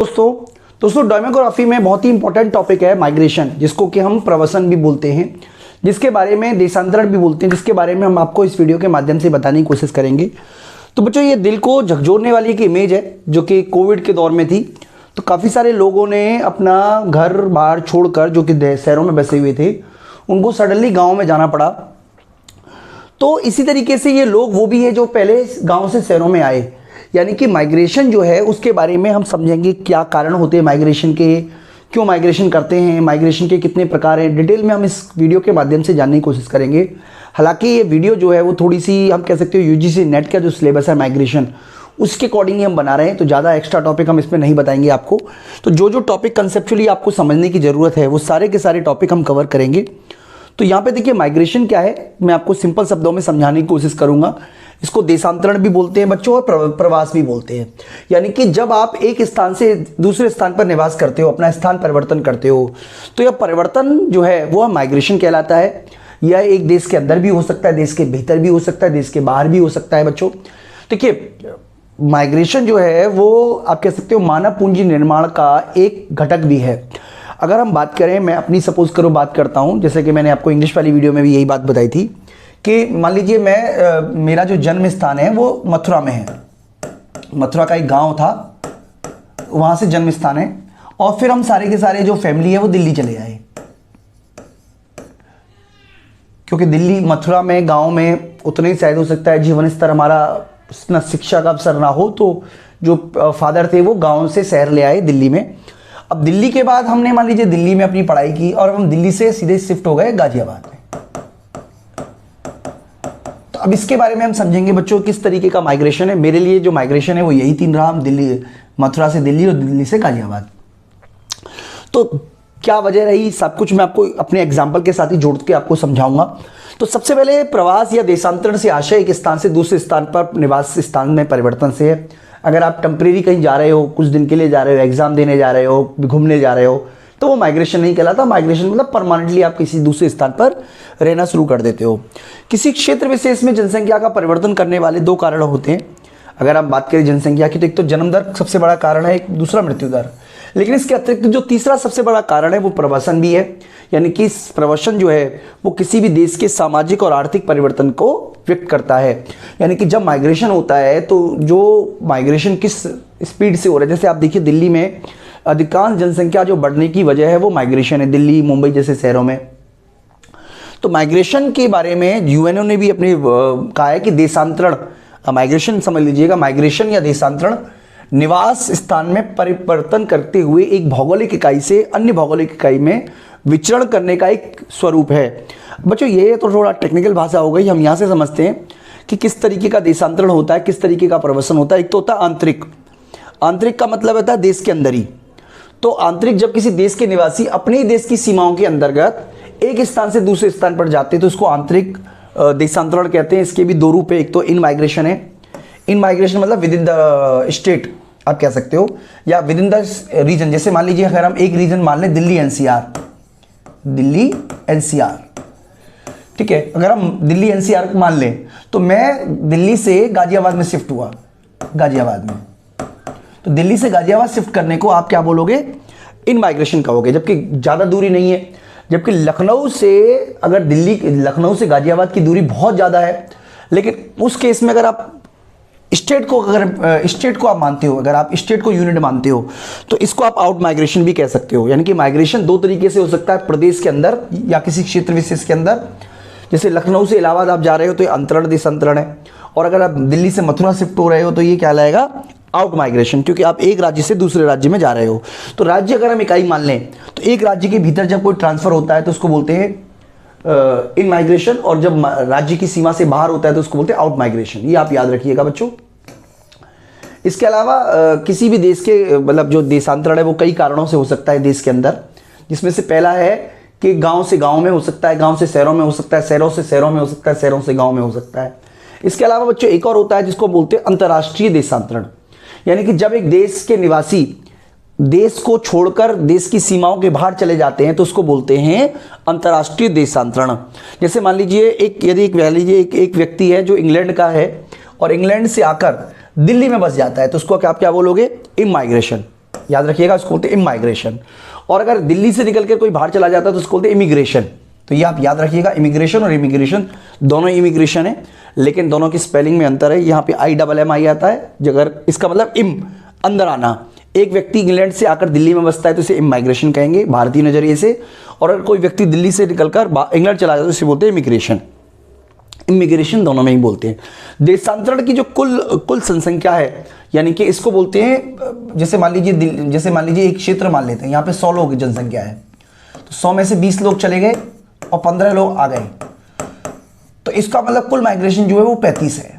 दोस्तों डेमोग्राफी में बहुत ही इंपॉर्टेंट टॉपिक है माइग्रेशन, जिसको कि हम प्रवासन भी बोलते हैं, जिसके बारे में देशांतरण भी बोलते हैं, जिसके बारे में हम आपको इस वीडियो के माध्यम से बताने की कोशिश करेंगे। तो बच्चों, ये दिल को झकझोरने वाली एक इमेज है जो कि कोविड के दौर में थी। तो काफ़ी सारे लोगों ने अपना घर बाहर छोड़कर, जो कि शहरों में बसे हुए थे, उनको सडनली गाँव में जाना पड़ा। तो इसी तरीके से ये लोग वो भी है जो पहले गाँव से शहरों में आए, यानी कि माइग्रेशन जो है उसके बारे में हम समझेंगे। क्या कारण होते हैं माइग्रेशन के, क्यों माइग्रेशन करते हैं, माइग्रेशन के कितने प्रकार हैं, डिटेल में हम इस वीडियो के माध्यम से जानने की कोशिश करेंगे। हालांकि ये वीडियो जो है वो थोड़ी सी हम कह सकते हो यूजीसी नेट का जो सिलेबस है माइग्रेशन, उसके अकॉर्डिंग ही हम बना रहे हैं। तो ज़्यादा एक्स्ट्रा टॉपिक हम इसमें नहीं बताएंगे आपको। तो जो टॉपिक कंसेप्चुअली आपको समझने की ज़रूरत है वो सारे के सारे टॉपिक हम कवर करेंगे। तो यहाँ पे देखिए माइग्रेशन क्या है, मैं आपको सिंपल शब्दों में समझाने की कोशिश करूँगा। इसको देशांतरण भी बोलते हैं बच्चों, और प्रवास भी बोलते हैं। यानी कि जब आप एक स्थान से दूसरे स्थान पर निवास करते हो, अपना स्थान परिवर्तन करते हो, तो यह परिवर्तन जो है वो माइग्रेशन कहलाता है। यह एक देश के अंदर भी हो सकता है, देश के भीतर भी हो सकता है, देश के बाहर भी हो सकता है। बच्चों देखिए, माइग्रेशन जो है वो आप कह सकते हो मानव पूंजी निर्माण का एक घटक भी है। अगर हम बात करें, मैं अपनी सपोज करो बात करता हूँ, जैसे कि मैंने आपको इंग्लिश वाली वीडियो में भी यही बात बताई थी कि मान लीजिए मेरा जो जन्म स्थान है वो मथुरा में है। मथुरा का एक गांव था, वहाँ से जन्म स्थान है, और फिर हम सारे के सारे जो फैमिली है वो दिल्ली चले आए, क्योंकि दिल्ली मथुरा में गांव में उतना ही शायद हो सकता है जीवन स्तर हमारा ना शिक्षा का अवसर ना हो, तो जो फादर थे वो गाँव से शहर ले आए दिल्ली में। अब दिल्ली के बाद हमने मान लीजिए दिल्ली में अपनी पढ़ाई की, और हम दिल्ली से सीधे शिफ्ट हो गए गाजियाबाद में। तो अब इसके बारे में हम समझेंगे बच्चों किस तरीके का माइग्रेशन है। मेरे लिए जो माइग्रेशन है वो यही तीन रहा, हम दिल्ली, मथुरा से दिल्ली और दिल्ली से गाजियाबाद। तो क्या वजह रही, सब कुछ मैं आपको अपने एग्जाम्पल के साथ ही जोड़ के आपको समझाऊंगा। तो सबसे पहले प्रवास या देशांतरण से आशय एक स्थान से दूसरे स्थान पर निवास स्थान में परिवर्तन से है। अगर आप टेम्परेरी कहीं जा रहे हो, कुछ दिन के लिए जा रहे हो, एग्जाम देने जा रहे हो, घूमने जा रहे हो, तो वो माइग्रेशन नहीं कहलाता। माइग्रेशन मतलब परमानेंटली आप किसी दूसरे स्थान पर रहना शुरू कर देते हो। किसी क्षेत्र विशेष में जनसंख्या का परिवर्तन करने वाले दो कारण होते हैं। अगर आप बात करें जनसंख्या की, तो एक तो जन्म दर सबसे बड़ा कारण है, एक दूसरा मृत्यु दर। लेकिन इसके अतिरिक्त जो तीसरा सबसे बड़ा कारण है वो प्रवासन भी है। यानी कि प्रवासन जो है वो किसी भी देश के सामाजिक और आर्थिक परिवर्तन को व्यक्त करता है। यानी कि जब माइग्रेशन होता है तो जो माइग्रेशन किस स्पीड से हो रहा है, जैसे आप देखिए दिल्ली में अधिकांश जनसंख्या जो बढ़ने की वजह है वो माइग्रेशन है, दिल्ली मुंबई जैसे शहरों में। तो माइग्रेशन के बारे में यूएनओ ने भी अपने कहा है कि देशांतरण, माइग्रेशन समझ लीजिएगा, माइग्रेशन या देशांतरण निवास स्थान में परिवर्तन करते हुए एक भौगोलिक इकाई से अन्य भौगोलिक इकाई में विचरण करने का एक स्वरूप है। बच्चों ये तो थोड़ा टेक्निकल भाषा हो गई, हम यहाँ से समझते हैं कि किस तरीके का देशांतरण होता है, किस तरीके का प्रवासन होता है। एक तो होता है आंतरिक, आंतरिक का मतलब होता है देश के अंदर ही। तो आंतरिक, जब किसी देश के निवासी अपने ही देश की सीमाओं के अंतर्गत एक स्थान से दूसरे स्थान पर जाते हैं तो उसको आंतरिक देशांतरण कहते हैं। इसके भी दो रूप है, एक तो इन माइग्रेशन है। इन माइग्रेशन मतलब विद इन द स्टेट आप कह सकते हो, या विद इन द रीजन। जैसे मान लीजिए अगर हम एक रीजन मान लें दिल्ली एनसीआर, दिल्ली एनसीआर, ठीक है, अगर हम दिल्ली एनसीआर को मान लें तो मैं दिल्ली से गाजियाबाद में शिफ्ट हुआ, गाजियाबाद में, तो दिल्ली से गाजियाबाद शिफ्ट करने को आप क्या बोलोगे, इन माइग्रेशन कहोगे। जबकि ज़्यादा दूरी नहीं है, जबकि लखनऊ से, अगर दिल्ली लखनऊ से गाजियाबाद की दूरी बहुत ज़्यादा है, लेकिन उस केस में अगर आप स्टेट को, अगर स्टेट को आप मानते हो, अगर आप स्टेट को यूनिट मानते हो, तो इसको आप आउट माइग्रेशन भी कह सकते हो। यानी कि माइग्रेशन दो तरीके से हो सकता है, प्रदेश के अंदर या किसी क्षेत्र विशेष के अंदर। जैसे लखनऊ से इलाहाबाद आप जा रहे हो तो ये अंतरण देशांतरण है, और अगर आप दिल्ली से मथुरा शिफ्ट हो रहे हो तो ये क्या लाएगा, आउट माइग्रेशन, क्योंकि आप एक राज्य से दूसरे राज्य में जा रहे हो। तो राज्य अगर हम इकाई मान लें तो एक राज्य के भीतर जब कोई ट्रांसफर होता है तो उसको बोलते हैं इन माइग्रेशन, और जब राज्य की सीमा से बाहर होता है तो उसको बोलते हैं आउट माइग्रेशन। ये आप याद रखिएगा बच्चों। इसके अलावा किसी भी देश के मतलब जो देशांतरण है वो कई कारणों से हो सकता है देश के अंदर, जिसमें से पहला है कि गांव से गांव में हो सकता है, गांव से शहरों में हो सकता है, शहरों से शहरों में हो सकता है, शहरों से गांव में हो सकता है। इसके अलावा बच्चों एक और होता है जिसको बोलते हैं अंतर्राष्ट्रीय देशांतरण। यानी कि जब एक देश के निवासी देश को छोड़कर देश की सीमाओं के बाहर चले जाते हैं तो उसको बोलते हैं अंतर्राष्ट्रीय देशांतरण। जैसे मान लीजिए एक व्यक्ति है जो इंग्लैंड का है और इंग्लैंड से आकर दिल्ली में बस जाता है तो उसको आप क्या बोलोगे, इमाइग्रेशन। याद रखिएगा, इसको बोलते हैं इमाइग्रेशन। और अगर दिल्ली से निकल कर कोई बाहर चला जाता है तो उसको बोलते हैं इमिग्रेशन। तो ये आप याद रखिएगा, इमिग्रेशन और इमिग्रेशन दोनों इमिग्रेशन है, लेकिन दोनों की स्पेलिंग में अंतर है। यहाँ पे IMMI आता है, अगर इसका मतलब अंदर आना। एक व्यक्ति इंग्लैंड से आकर दिल्ली में बसता है तो इसे इमाइग्रेशन कहेंगे भारतीय नजरिए से, और अगर कोई व्यक्ति दिल्ली से निकलकर इंग्लैंड चला जाता है तो इसे बोलते हैं इमिग्रेशन। इमिग्रेशन दोनों में ही बोलते हैं। देशांतरण की जो कुल जनसंख्या है, यानी कि इसको बोलते हैं, जैसे मान लीजिए एक क्षेत्र मान लेते हैं, यहाँ पे 100 लोग की जनसंख्या है, तो 100 में से 20 लोग चले गए और 15 लोग आ गए, तो इसका मतलब कुल माइग्रेशन जो है वो 35 है,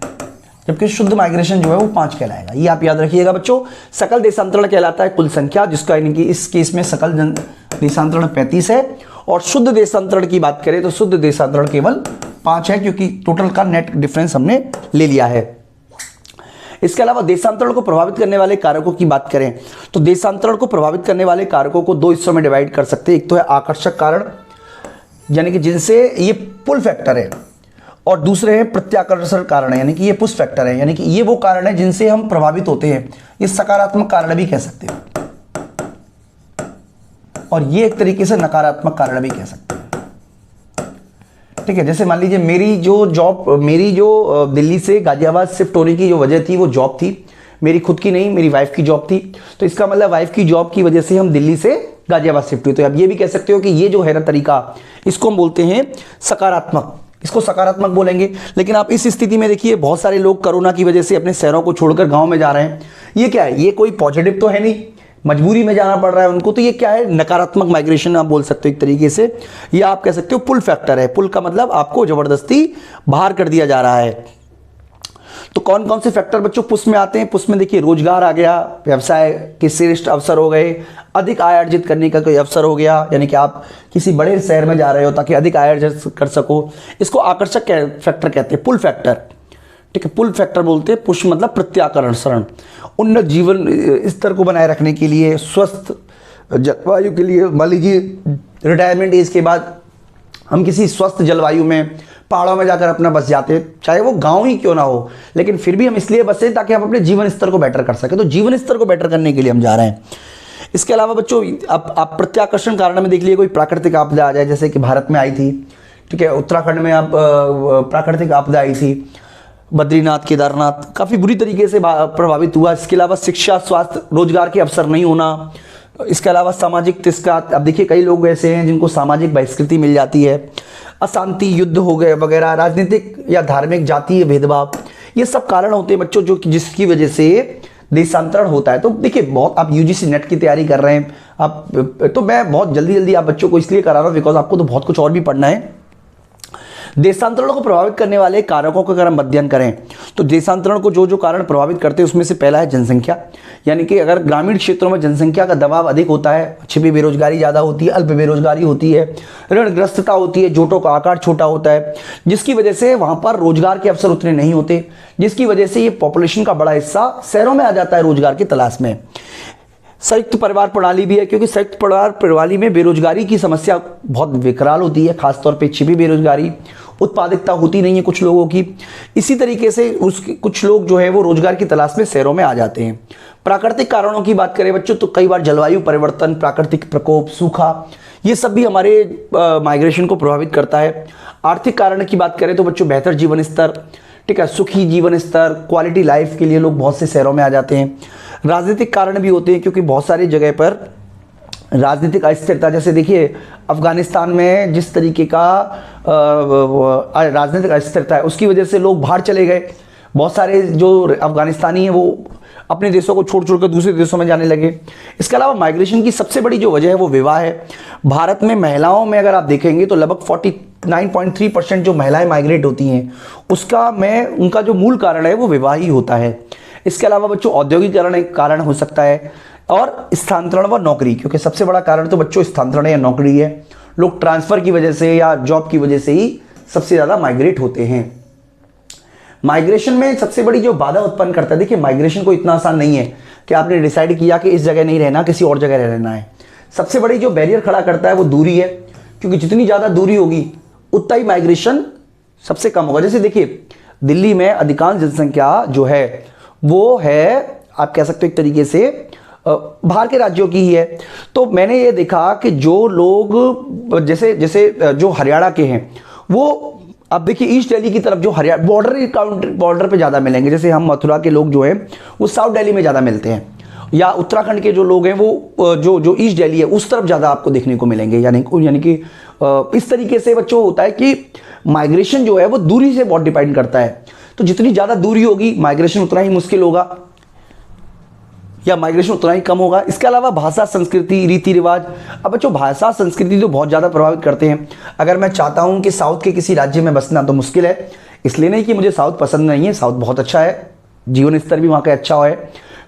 जबकि शुद्ध माइग्रेशन जो है वो 5 कहलाएगा। ये आप याद रखिएगा बच्चों। सकल देशांतरण कहलाता है कुल संख्या, जिसका यानी कि इस केस में सकल देशांतरण 35 है, और शुद्ध देशांतरण की बात करें तो शुद्ध देशांतरण केवल 5 है, क्योंकि टोटल का नेट डिफरेंस हमने ले लिया है। इसके अलावा देशांतरण को प्रभावित करने वाले कारकों की बात करें तो देशांतरण को प्रभावित करने वाले कारकों को 2 हिस्सों में डिवाइड कर सकते हैं। एक तो है आकर्षक कारण, यानी कि जिनसे ये पुल फैक्टर है, और दूसरे हैं प्रत्याकर्षण कारण, यानी कि ये पुश फैक्टर है, यानी कि ये वो कारण है जिनसे हम प्रभावित होते हैं। ये सकारात्मक कारण भी कह सकते हैं, और ये एक तरीके से नकारात्मक कारण भी कह सकते हैं। ठीक है, जैसे मान लीजिए मेरी जो दिल्ली से गाजियाबाद शिफ्ट होने की जो वजह थी वो जॉब थी, मेरी खुद की नहीं, मेरी वाइफ की जॉब थी। तो इसका मतलब वाइफ की जॉब की वजह से हम दिल्ली से गाजियाबाद शिफ्ट हुए। तो आप ये भी कह सकते हो कि ये जो है ना तरीका, इसको हम बोलते हैं सकारात्मक, इसको सकारात्मक बोलेंगे। लेकिन आप इस स्थिति में देखिए, बहुत सारे लोग कोरोना की वजह से अपने शहरों को छोड़कर गांव में जा रहे हैं। ये क्या है? ये कोई पॉजिटिव तो है नहीं, मजबूरी में जाना पड़ रहा है उनको, तो ये क्या है? नकारात्मक माइग्रेशन आप बोल सकते हो एक तरीके से। या आप कह सकते हो पुल फैक्टर है। पुल का मतलब आपको जबरदस्ती बाहर कर दिया जा रहा है। तो कौन कौन से फैक्टर बच्चों पुश में आते हैं? पुश में देखिए रोजगार आ गया, व्यवसाय के श्रेष्ठ अवसर हो गए, अधिक आय अर्जित करने का कोई अवसर हो गया, यानी कि आप किसी बड़े शहर में जा रहे हो ताकि अधिक आय अर्जित कर सको। इसको आकर्षक फैक्टर कहते हैं, पुल फैक्टर। ठीक है, पुल फैक्टर बोलते हैं। पुश मतलब प्रत्याकर्षण। उन्नत जीवन स्तर को बनाए रखने के लिए, स्वस्थ जलवायु के लिए, मान लीजिए रिटायरमेंट एज के बाद हम किसी स्वस्थ जलवायु में पहाड़ों में जाकर अपना बस जाते, चाहे वो गांव ही क्यों ना हो, लेकिन फिर भी हम इसलिए बसे ताकि हम अपने जीवन स्तर को बेटर कर सके। तो जीवन स्तर को बेटर करने के लिए हम जा रहे हैं। इसके अलावा बच्चों आप प्रत्याकर्षण कारण में देख लिए, कोई प्राकृतिक आपदा आ जाए, जैसे कि भारत में आई थी, ठीक है, उत्तराखंड में आप प्राकृतिक आपदा आई थी, बद्रीनाथ, केदारनाथ काफ़ी बुरी तरीके से प्रभावित हुआ। इसके अलावा शिक्षा, स्वास्थ्य, रोजगार के अवसर नहीं होना। इसके अलावा सामाजिक तिरस्कार, अब देखिए कई लोग ऐसे हैं जिनको सामाजिक बहिष्कृति मिल जाती है। अशांति, युद्ध हो गए वगैरह, राजनीतिक या धार्मिक, जातीय भेदभाव, ये सब कारण होते हैं बच्चों जो जिसकी वजह से देशांतरण होता है। तो देखिए बहुत, आप UGC नेट की तैयारी कर रहे हैं आप, तो मैं बहुत जल्दी आप बच्चों को इसलिए करा रहा हूँ बिकॉज आपको तो बहुत कुछ और भी पढ़ना है। देशांतरण को प्रभावित करने वाले कारकों का अगर हम अध्ययन करें तो देशांतरण को जो कारण प्रभावित करते हैं उसमें से पहला है जनसंख्या। यानी कि अगर ग्रामीण क्षेत्रों में जनसंख्या का दबाव अधिक होता है, छिपी बेरोजगारी ज़्यादा होती है, अल्प बेरोजगारी होती है, ऋणग्रस्तता होती है, जोटों का आकार छोटा होता है, जिसकी वजह से वहाँ पर रोजगार के अवसर उतने नहीं होते, जिसकी वजह से ये पॉपुलेशन का बड़ा हिस्सा शहरों में आ जाता है रोजगार की तलाश में। संयुक्त परिवार प्रणाली भी है, क्योंकि संयुक्त परिवार प्रणाली में बेरोजगारी की समस्या बहुत विकराल होती है, खासतौर पे छिपी बेरोजगारी, उत्पादकता होती नहीं है कुछ लोगों की। इसी तरीके से कुछ लोग जो है वो रोजगार की तलाश में शहरों में आ जाते हैं। प्राकृतिक कारणों की बात करें बच्चों तो कई बार जलवायु परिवर्तन, प्राकृतिक प्रकोप, सूखा, ये सब भी हमारे माइग्रेशन को प्रभावित करता है। आर्थिक कारण की बात करें तो बच्चों बेहतर जीवन स्तर, ठीक है, सुखी जीवन स्तर, क्वालिटी लाइफ के लिए लोग बहुत से शहरों में आ जाते हैं। राजनीतिक कारण भी होते हैं, क्योंकि बहुत सारी जगह पर राजनीतिक अस्थिरता, जैसे देखिए अफगानिस्तान में जिस तरीके का राजनीतिक अस्थिरता है उसकी वजह से लोग बाहर चले गए। बहुत सारे जो अफगानिस्तानी हैं वो अपने देशों को छोड़ कर दूसरे देशों में जाने लगे। इसके अलावा माइग्रेशन की सबसे बड़ी जो वजह है वो विवाह है। भारत में महिलाओं में अगर आप देखेंगे तो लगभग 49.3% जो महिलाएं माइग्रेट होती हैं उनका जो मूल कारण है वो विवाह ही होता है। इसके अलावा बच्चों औद्योगिकरण एक कारण हो सकता है, और स्थानांतरण व नौकरी, क्योंकि सबसे बड़ा कारण तो बच्चों स्थानांतरण या नौकरी है। लोग ट्रांसफर की वजह से या जॉब की वजह से ही सबसे ज़्यादा माइग्रेट होते हैं। माइग्रेशन में सबसे बड़ी जो बाधा उत्पन्न करता है, देखिए माइग्रेशन को इतना आसान नहीं है कि आपने डिसाइड किया कि इस जगह नहीं रहना, किसी और जगह रहना है। सबसे बड़ी जो बैरियर खड़ा करता है वो दूरी है, क्योंकि जितनी ज़्यादा दूरी होगी उतना ही माइग्रेशन सबसे कम होगा। जैसे देखिए दिल्ली में अधिकांश जनसंख्या जो है वो है, आप कह सकते हो एक तरीके से बाहर के राज्यों की ही है। तो मैंने ये देखा कि जो लोग जैसे जैसे जो हरियाणा के हैं वो, अब देखिए ईस्ट दिल्ली की तरफ जो हरियाणा बॉर्डर पे ज़्यादा मिलेंगे। जैसे हम मथुरा के लोग जो हैं वो साउथ दिल्ली में ज़्यादा मिलते हैं, या उत्तराखंड के जो लोग हैं वो जो ईस्ट दिल्ली है उस तरफ ज़्यादा आपको देखने को मिलेंगे। यानी कि इस तरीके से बच्चों होता है कि माइग्रेशन जो है वो दूरी से बहुत डिपेंड करता है। तो जितनी ज़्यादा दूरी होगी माइग्रेशन उतना ही मुश्किल होगा या माइग्रेशन उतना ही कम होगा। इसके अलावा भाषा, संस्कृति, रीति रिवाज। अब बच्चों भाषा संस्कृति तो बहुत ज़्यादा प्रभावित करते हैं। अगर मैं चाहता हूँ कि साउथ के किसी राज्य में बसना तो मुश्किल है, इसलिए नहीं कि मुझे साउथ पसंद नहीं है, साउथ बहुत अच्छा है, जीवन स्तर भी वहाँ का अच्छा है,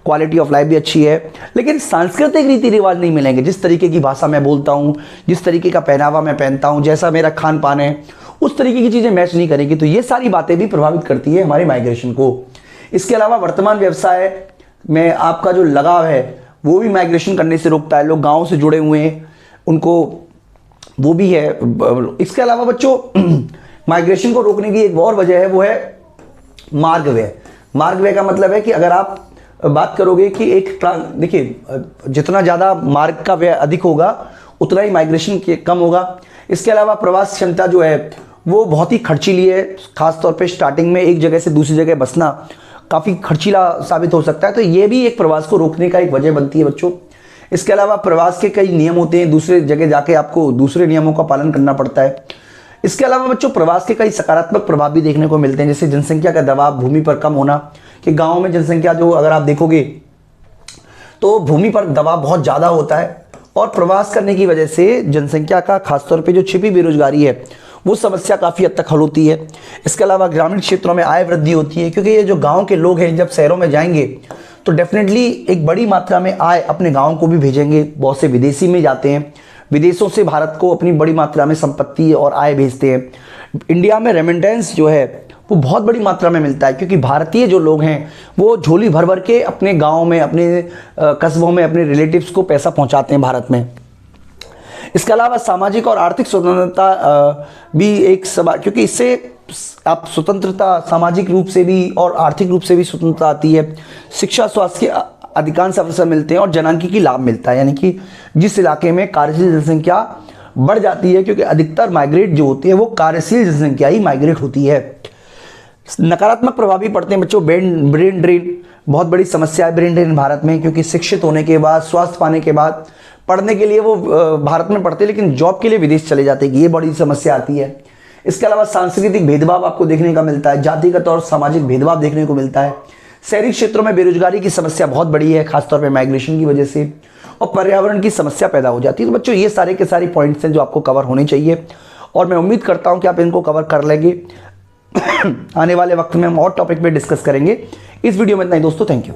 क्वालिटी ऑफ लाइफ भी अच्छी है, लेकिन सांस्कृतिक रीति रिवाज नहीं मिलेंगे। जिस तरीके की भाषा मैं बोलता हूँ, जिस तरीके का पहनावा मैं पहनता हूँ, जैसा मेरा खान पान है, उस तरीके की चीज़ें मैच नहीं करेंगी। तो ये सारी बातें भी प्रभावित करती है हमारे माइग्रेशन को। इसके अलावा वर्तमान व्यवसाय में आपका जो लगाव है वो भी माइग्रेशन करने से रोकता है। लोग गाँव से जुड़े हुए हैं, उनको वो भी है। इसके अलावा बच्चों माइग्रेशन को रोकने की एक और वजह है, वो है मार्ग व्यय। मार्ग व्यय का मतलब है कि अगर आप बात करोगे कि देखिए जितना ज़्यादा मार्ग का व्यय अधिक होगा उतना ही माइग्रेशन कम होगा। इसके अलावा प्रवास क्षमता जो है वो बहुत ही खर्चीली है। खासतौर पे स्टार्टिंग में एक जगह से दूसरी जगह बसना काफ़ी खर्चीला साबित हो सकता है, तो ये भी एक प्रवास को रोकने का एक वजह बनती है बच्चों। इसके अलावा प्रवास के कई नियम होते हैं, दूसरे जगह जाके आपको दूसरे नियमों का पालन करना पड़ता है। इसके अलावा बच्चों प्रवास के कई सकारात्मक प्रभाव भी देखने को मिलते हैं, जैसे जनसंख्या का दबाव भूमि पर कम होना। कि गाँव में जनसंख्या जो अगर आप देखोगे तो भूमि पर दबाव बहुत ज़्यादा होता है, और प्रवास करने की वजह से जनसंख्या का खासतौर पे जो छिपी बेरोजगारी है वो समस्या काफ़ी हद तक हल होती है। इसके अलावा ग्रामीण क्षेत्रों में आय वृद्धि होती है, क्योंकि ये जो गांव के लोग हैं जब शहरों में जाएंगे तो डेफिनेटली एक बड़ी मात्रा में आय अपने गांव को भी भेजेंगे। बहुत से विदेशी में जाते हैं, विदेशों से भारत को अपनी बड़ी मात्रा में संपत्ति और आय भेजते हैं। इंडिया में रेमिटेंस जो है वो बहुत बड़ी मात्रा में मिलता है, क्योंकि भारतीय जो लोग हैं वो झोली भर भर के अपने गाँव में, अपने कस्बों में अपने रिलेटिव्स को पैसा पहुँचाते हैं भारत में। इसके अलावा सामाजिक और आर्थिक स्वतंत्रता भी एक क्योंकि इससे आप स्वतंत्रता सामाजिक रूप से भी और आर्थिक रूप से भी स्वतंत्रता आती है। शिक्षा, स्वास्थ्य के अधिकांश अवसर मिलते हैं और जनांकीय लाभ मिलता है। यानी कि जिस इलाके में कार्यशील जनसंख्या बढ़ जाती है, क्योंकि अधिकतर माइग्रेट जो होती है वो कार्यशील जनसंख्या ही माइग्रेट होती है। नकारात्मक प्रभाव भी पड़ते हैं बच्चों। ब्रेन ड्रेन बहुत बड़ी समस्या है ब्रेन ड्रेन भारत में, क्योंकि शिक्षित होने के बाद, स्वास्थ्य पाने के बाद पढ़ने के लिए वो भारत में पढ़ते हैं, लेकिन जॉब के लिए विदेश चले जाते हैं, ये बड़ी समस्या आती है। इसके अलावा सांस्कृतिक भेदभाव आपको देखने का मिलता है, जातिगत और सामाजिक भेदभाव देखने को मिलता है। शहरी क्षेत्रों में बेरोजगारी की समस्या बहुत बड़ी है, खासतौर पर माइग्रेशन की वजह से, और पर्यावरण की समस्या पैदा हो जाती है। तो बच्चों ये सारे के सारे पॉइंट्स हैं जो आपको कवर होने चाहिए, और मैं उम्मीद करता हूँ कि आप इनको कवर कर लेंगे। आने वाले वक्त में हम और टॉपिक पे डिस्कस करेंगे। इस वीडियो में इतना ही दोस्तों, थैंक यू।